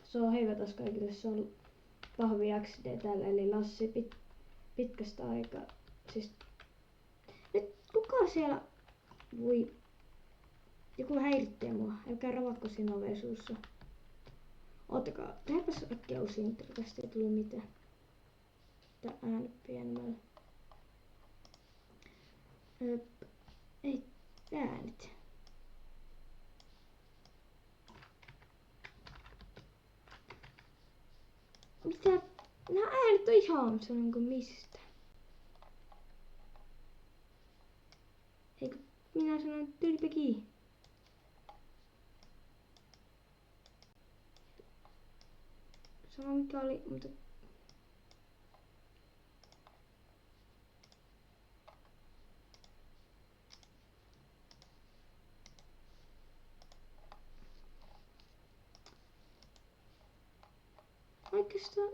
se on heivä taas kaikille, se on Pahvi XD täällä, eli Lassi pitkästä aikaa. Siis nyt kuka siellä voi joku häiritsee mua, älkää ravatko siinä oveen suussa. Ottakaa, tehdäänpäs äkkiä uusi intro, tästä ei tullut mitään. Tää äänet pienemmällä. Ei äänet. Mitä? Nää äänet on ihan sellainen kuin mistä? Eikö minä sanon tylpäki? Sama mikä oli, mutta... Oikeastaan...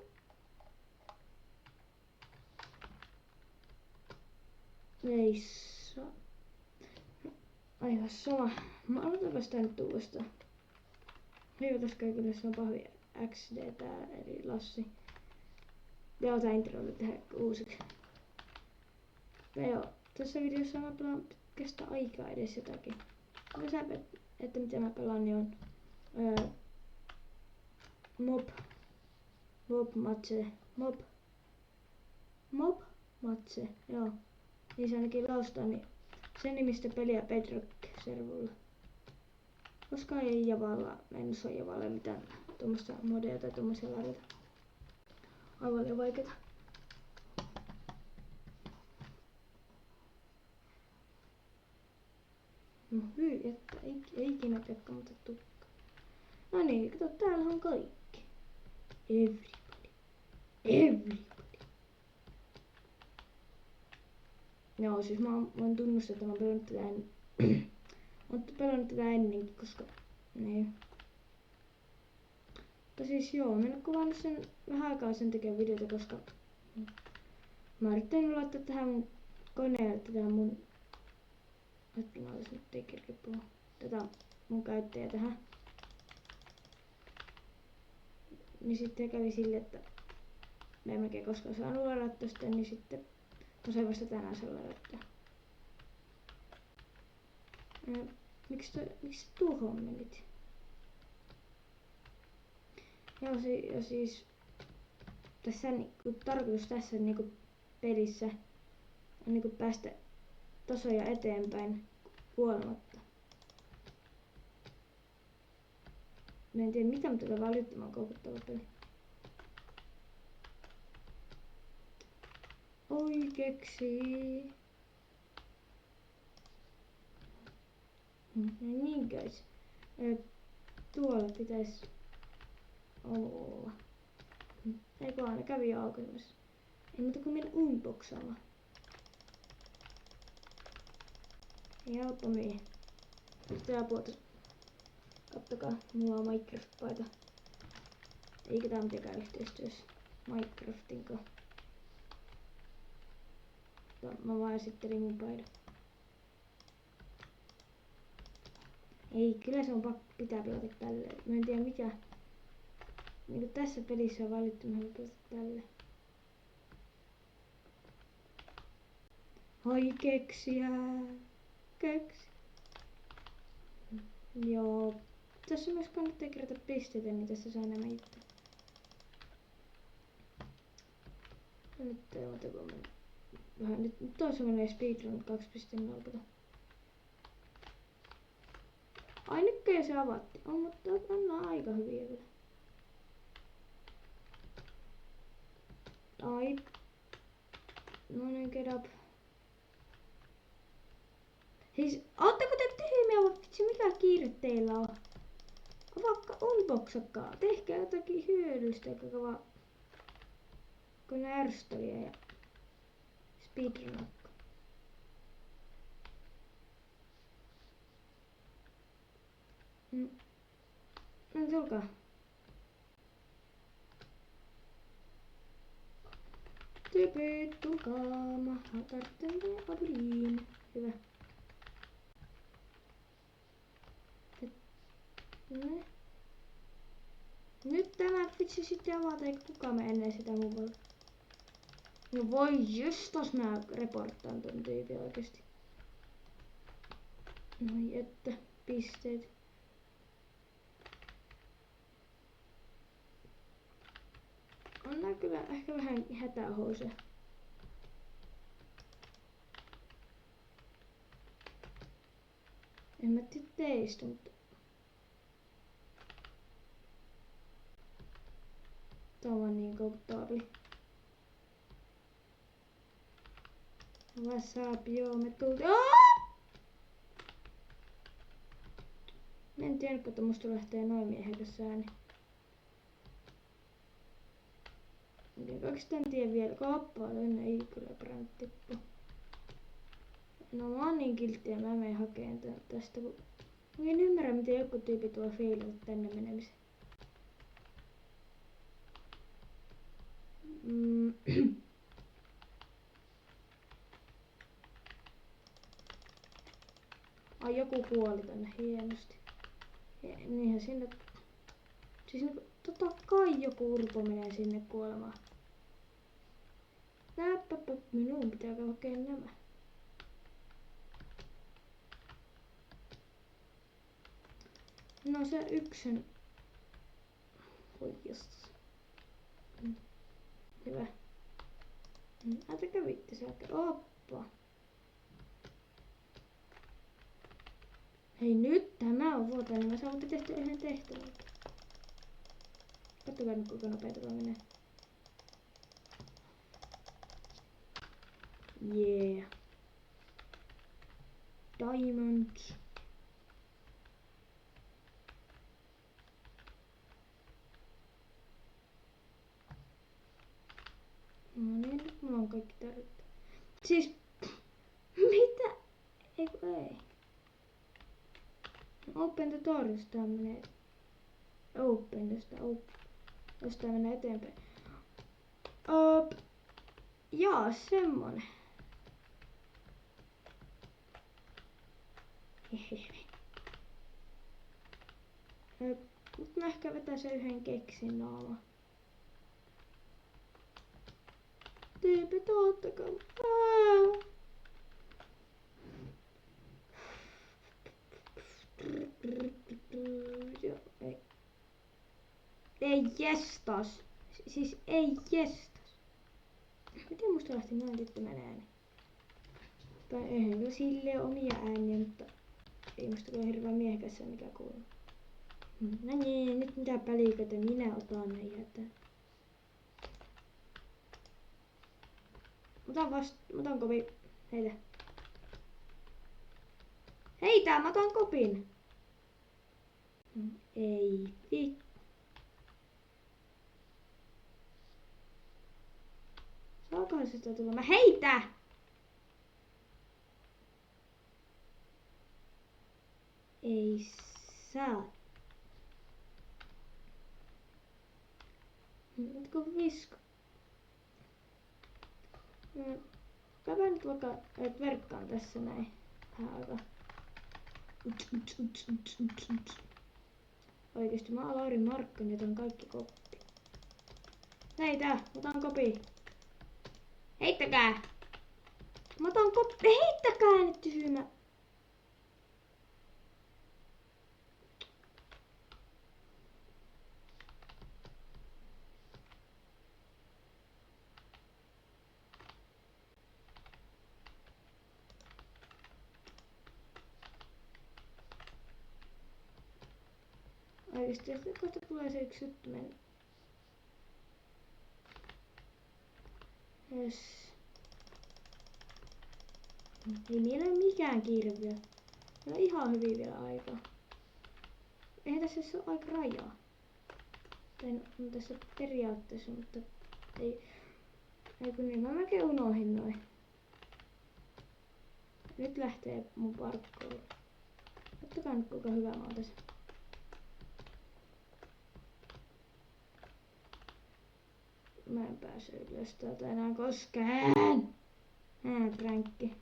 Ei saa... Aivan sama. Mä aloitanpa sitä nyt uudestaan. Hyvä kaikille, se on Pahvi XD täällä, eli Lassi. Ja otan introlle tehdä uusiksi. Ja joo, tässä videossa mä pelaan pitkästä aikaa edes jotakin. Jos että mitä mä pelaan, niin on Mob Matse, joo. Niin se ainakin laustaa, niin sen nimistä peliä Bedrock-servulla. Koska ei Javalla, en osaa Javalle mitään tuommoista modeja tai tuommoisia ladata. Aivan liian vaikeeta. No hyi, että ei ikinä Pekka mutta tukka. No niin, kato, täällä on kaikki. Everybody. Joo, siis mä voin tunnustaa, että mä oon pelannut tätä oon pelannut tätä ennenkin, koska... Niin. Mutta siis joo, mä en oo kuvannut sen vähän aikaa sen takia videota, koska... Mä yrittänyt laittaa tähän mun koneelle tätä mun... Mä olis nyt ei kerke puhua. Tätä mun käyttäjää tähän. Niin sitten kävi silleen, että... Mä en melkein koskaan saanut ladattaa sitä, niin sitten... Mä sain vasta tänään sen ladattaa. Miksi tuohon menit? Joo, ja siis tässä tarkoitus tässä niinku pelissä on niinku päästä tasoja eteenpäin kuolematta. Mä en tiedä mitä, mutta tätä vaan lyttämään koukuttava peli. Oikeeksi. Niin guys. Tuolla pitäisi olla. Eikö aina kävi aukemassa. Ei muuta kuin mennä unboxaamaan. Helpommin. Tää puolta. Kattokaa, mulla on Minecraft-paita. Eikä tää mitenkään yhteistyössä Minecraftin kanssa. Mä vaan esittelin mun paidan. Ei, kyllä se on pitää pelata tälleen. Mä en tiedä mikä. Niinku tässä pelissä on valittu, mä haluan pelata tälleen. Hoi keksiä. Joo. Tässä myös kannattaa kerätä pisteitä, niin tässä saa nämä itse. Nyt ei muuta kuin mennä. Vähän nyt toisessa menee speedrun 2.0. Ai nytkö se avatti? On, mutta on aika hyviä vielä. Ai. No niin, get up. Siis, ootteko te tyhmiä, vai vitsi mikä kiire teillä on? Vaikka unboxakaa, tehkää jotakin hyödyllistä, eikä vaan kun ne ärsyttäviä ja speedrunakka. No tulkaa. Tyypit, tulkaa, mä tarvitsen apuliin. Hyvä. Ne. Nyt tämä vitsi sitten avata, eikä kukaan mä ennen sitä mun voi. No voi jostas mä reporttaan ton tyypin oikeesti. No että, pisteet. On nää kyllä ehkä vähän hätähouse. En mä tiedä teistä, mutta tää on niin komfortabli. WhatsApp, joo, me tultiin. Mä en tiennyt, että musta lähtee noin miehekäs ääni. Enkä oikeastaan tiedä vielä. Kappaleinen ei kyllä pränttippu. No mä oon niin kiltti ja mä menen hakeen tästä. Mä en ymmärrä, miten joku tyyppi tuo fiilata tänne menemisen. Ai joku kuoli tänne hienosti. Niinhän sinne. Siis niinku, totta kai joku urpo menee sinne kuolemaan. Näppä, minun pitää hakea nämä. No se yksin. Voi jostas. Hyvä. Ältäkö vitti säkä. Oppa. Hei nyt tämä on vuotainen. Mä saan tehtyä yhden tehtävän. Katsokaa nyt kuinka nopeeta toi menee. Yeah. Diamonds. No niin, nyt mulla on kaikki tarvittu. Siis, mitä? Ei. Open tutorials, tää menee. Open, jos tää menee eteenpäin. Jaa, semmonen. Mut mä ehkä vetäisin yhden keksin naama. Tyypit, oottakaa. Ei jestas. Siis ei jestas. Miten musta lähti noin tyttömän ääni? Tai eihän kyllä silleen omia ääniä, mutta ei musta kyllä hirveän miehekässä mikä kuuluu. No niin, nyt mitä pälikötä minä otan ne jätä. Otan kopin. Heitä. Heitä, mä otan kopin. Ei vittu. Saakohan sitä tulla? Mä heitä! Ei saa. Nytkö visko? Käydään nyt vaikka verkkaan tässä näin. Vähän aikaa. Oikeesti mä oon Lauri Markkanen, otan kaikki koppi. Heitä, otan kopi. Heittäkää! Mä otan koppi. Heittäkää nyt tyhmä. Oikeesti, että kohta tulee se yksi juttu mennä. Yes. Ei meillä ole mikään kiire vielä. Meillä on ihan hyvin vielä aikaa. Eihän tässä ole aika rajaa. Tai no, tässä periaatteessa, mutta ei kun niin mä melkein unohdin noin. Nyt lähtee mun parkkoulu. Katsokaa nyt kuinka hyvä mä oon tässä. Mä en pääse ylös täältä enää koskaan. Pränkki.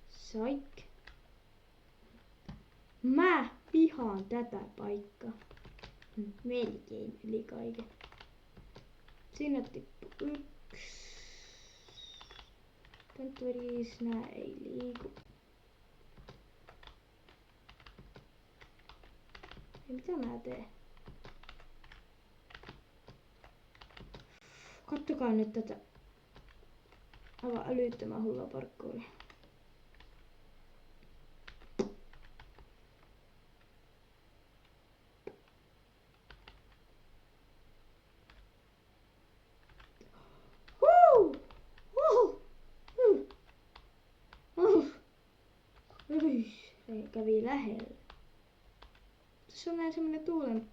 Saik. Mä vihaan tätä paikkaa. Melkein yli kaiken. Siinä tippu 1. Pönttöveris, nää ei liiku. Ja mitä mä teen? Kattokaa nyt tätä aivan älyttömän hullua parkkuuria. Se kävi lähellä. Tässä on näin semmonen tuulen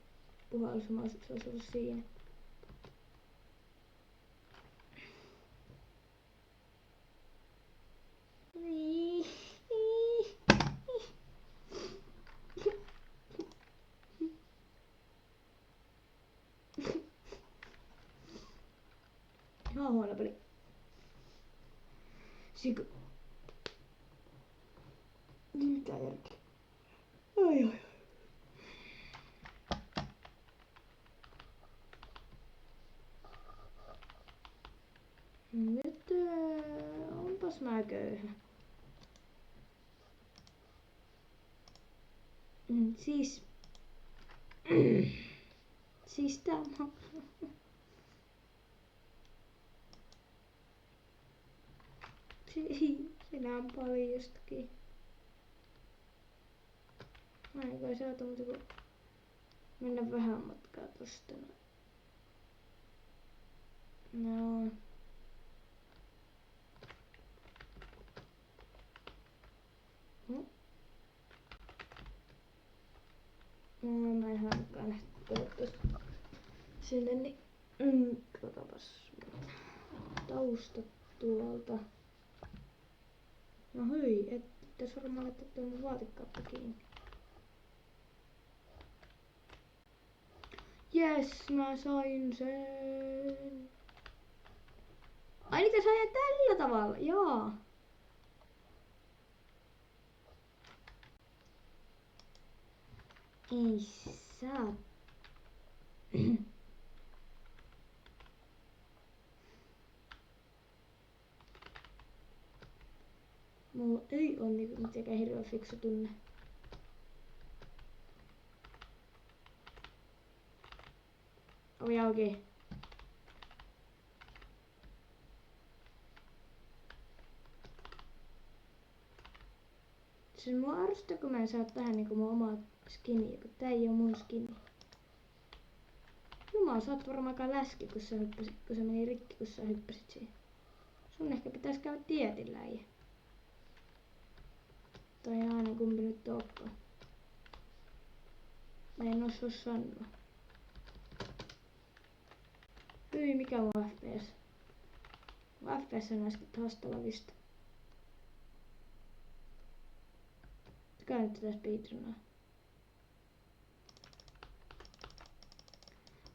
puhallusmahdollisuus, se olisi ollut siinä. Ihan huono peli. Siku. Mitä järkeä? Ai. Nyt onpas mä köyhä. Siis tää on... Siinä on paljostakin. Aika se auta muuta kuin mennä vähän matkaa tosta. No. No mä en halukaan lähteä tosta sinne, niin katsotapas taustat tuolta. No hyi, et tässä varmaan laittaa tuo mun vaatekaappa kiinni. Jes, mä sain sen. Ai niitä sai tällä tavalla, jaa. Ei saa. Mulla ei oo niinku mitenkään hirveän fiksu tunne. Ovi auki. Siis mua arvostaa, kun mä en saa tähän niinku mun omaa skiniä, kun tää ei oo mun skini. Jumala, sä oot varmaankaan läski, kun se meni rikki, kun sä hyppäsit siihen. Sun ehkä pitäis käydä dietillä, äijä. Tai aina kumpi nyt onkaan. Mä en osaa sanoa. Hyi, mikä on FPS? FPS on äsken hasta lavista. Mikä nyt tätä speedrunaa?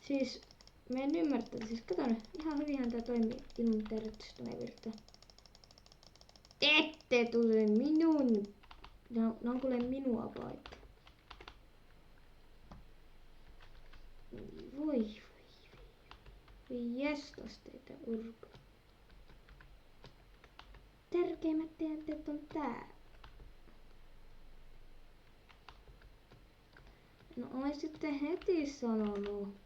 Siis, mä en ymmärtää. Siis kato nyt, ihan hyvinhän tää toimii ilman tervetystä ne virtaa. Ette tule minun! Ne on kuule minua paikka. Voi jestas teitä urku. Tärkeimmät tilanteet on tää. No ois sitten heti sanonut.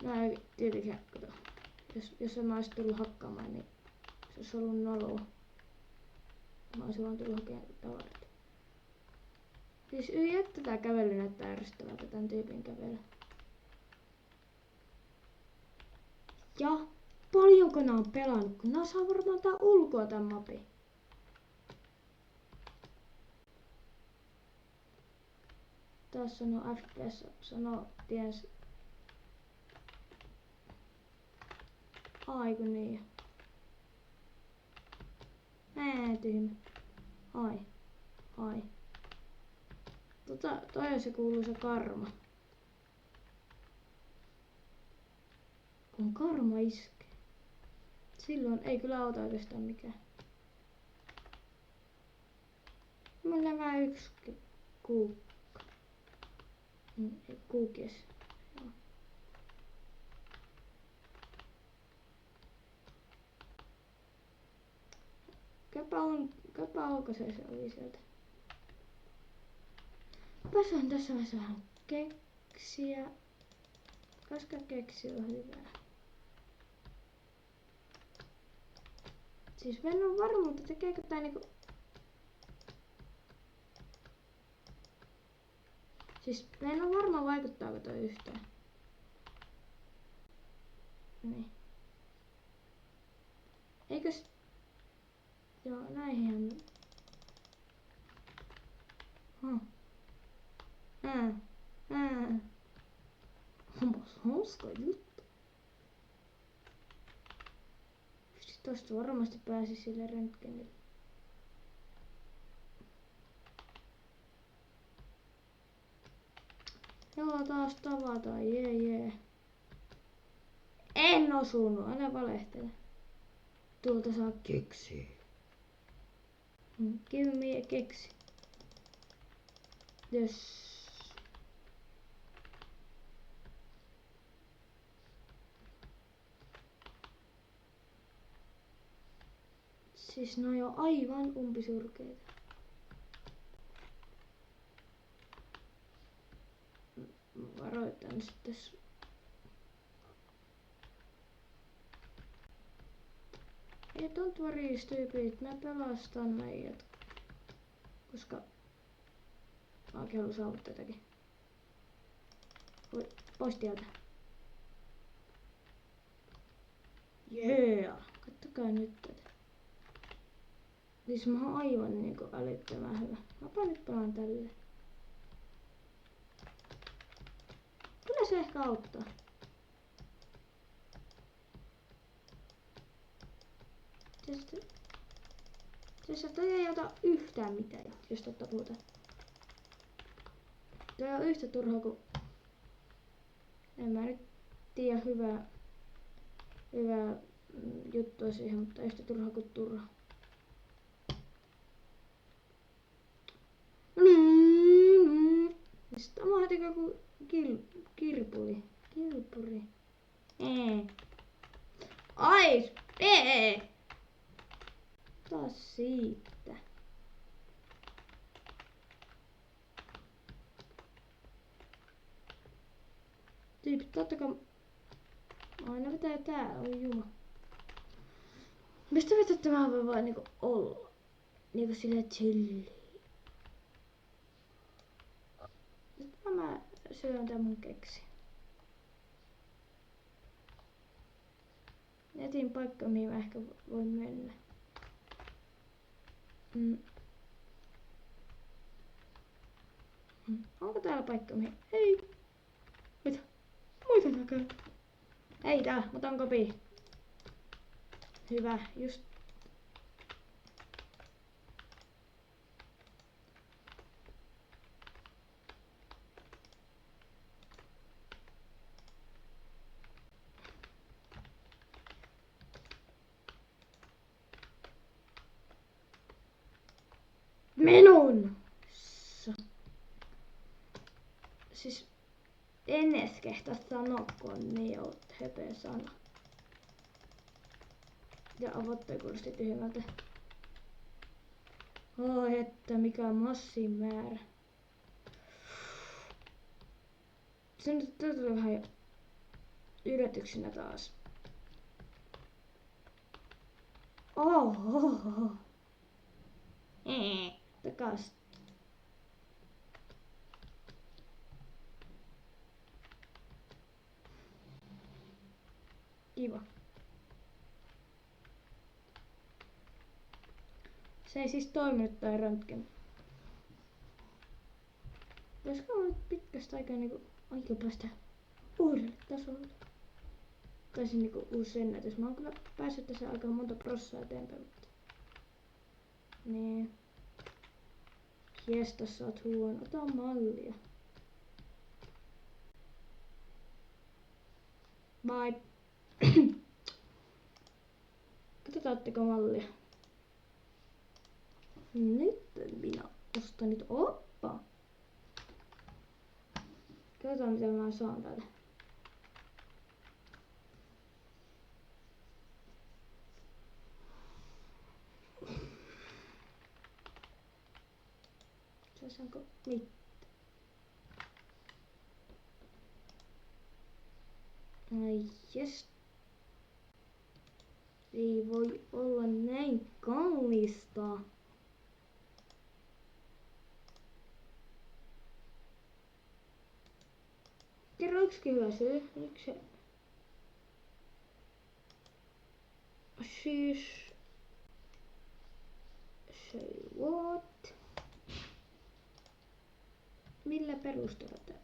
No ei tietenkään, kato. Jos mä ois tullut hakkaamaan, niin se ois ollut noloa. Mä oisin vaan tullut hakemaan tavarat. Siis että tää kävely näyttää ärsyttävältä, tän tyypin kävely. Ja paljonko nää on pelannut, kun nää saa varmaan tää ulkoa tän mapin. Taas sanoo FPS, sanoo ties. Ai kun niin. Tyhmä. Ai. Toi on se kuuluisa karma. Kun karma iskee. Silloin ei kyllä auta oikeastaan mikään. Mulla nämä yksi kuukka. Kuukes. Joo. Käypä aukaisee se ovi sieltä. Pääsään tässä vaiheessa vähän keksiä. Koska keksi on hyvä. Siis mä en oo varma, mutta tekeekö tää niinku... Siis mä en oo varma, vaikuttaako toi yhtään. Niin. Eikös... Joo, näinhän... Onpas hauska juttu. Tosta varmasti pääsi sille röntgenille. Joo, taas tavataan, jee. En osunut, älä valehtele. Tuolta saa keksiä. Give me a keksi. Yes. Siis ne on jo aivan umpisurkeita. Varoitan sitten. Ei, don't worry stupid, mä pelastan meidät. Koska mäkin haluan saavuttaa tätäkin. Oi, pois tieltä. Yeah! Kattokaa nyt tätä. Siis mä oon aivan niinku älyttömän hyvä. Mäpä nyt pelaan tälleen. Kyllä se ehkä auttaa. Siis toi ei ota yhtään mitään, jos totta puhutaan. Toi on yhtä turha kuin... En mä nyt tiedä hyvää juttua siihen, mutta yhtä turha kuin turha. Sitten on heti joku kirpuri. Ai! Taas siitä. Tyypit, tottakaa... Aina vetää täällä, oi juma. Mistä vetätte mä voin vaan niinku olla? Niinku silleen chilli. Nyt mä syön tän mun keksi. Etin paikka, mihin mä ehkä voin mennä. Onko täällä paikka, mihin... Ei! Mitä? Muita näköjään. Ei tää, mä otan kopi. Hyvä, just. Minun! Siis en edes kehtaa sanoa, kun niin on höpö sana. Ja avoittoi kuulosti tyhmältä. Oi, että mikä massin määrä. Se nyt tuli vähän yllätyksenä taas. Oho. Takas. Kiva. Se ei siis toiminut tai röntgen. Olisiko ollut pitkästä aikaa niinku aika päästä uudelle tasolle? Tai se niinku uusi ennätys. Mä oon kyllä päässyt tässä aika monta prossaa eteenpäin. Mutta... Niin. Hiestas, sä oot huono. Ota mallia. Bye. Katsotaan, ottiko mallia. Nyt minä tosta nyt. Oppa! Katsotaan mitä mä saan täältä. Saisaanko mitään? Ai jes. Ei voi olla näin kallista. Kerro yksikin hyvä syy. Yksi. Siis. Say what? Millä perusteella tää?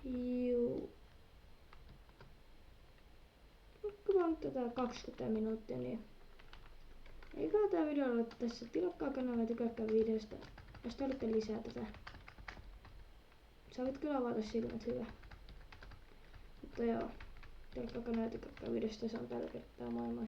Juu. Kun on tätä 20 minuuttia, niin eikä tää video ole tässä. Tilatkaa kanavaa ja tykätkää videosta. Jos te haluatte lisää tätä. Sä voit kyllä avata silmät hyvä. Mutta joo. Tilatkaa kanavaa ja tykätkää videosta. Se on tällä kertaa. Moi moi.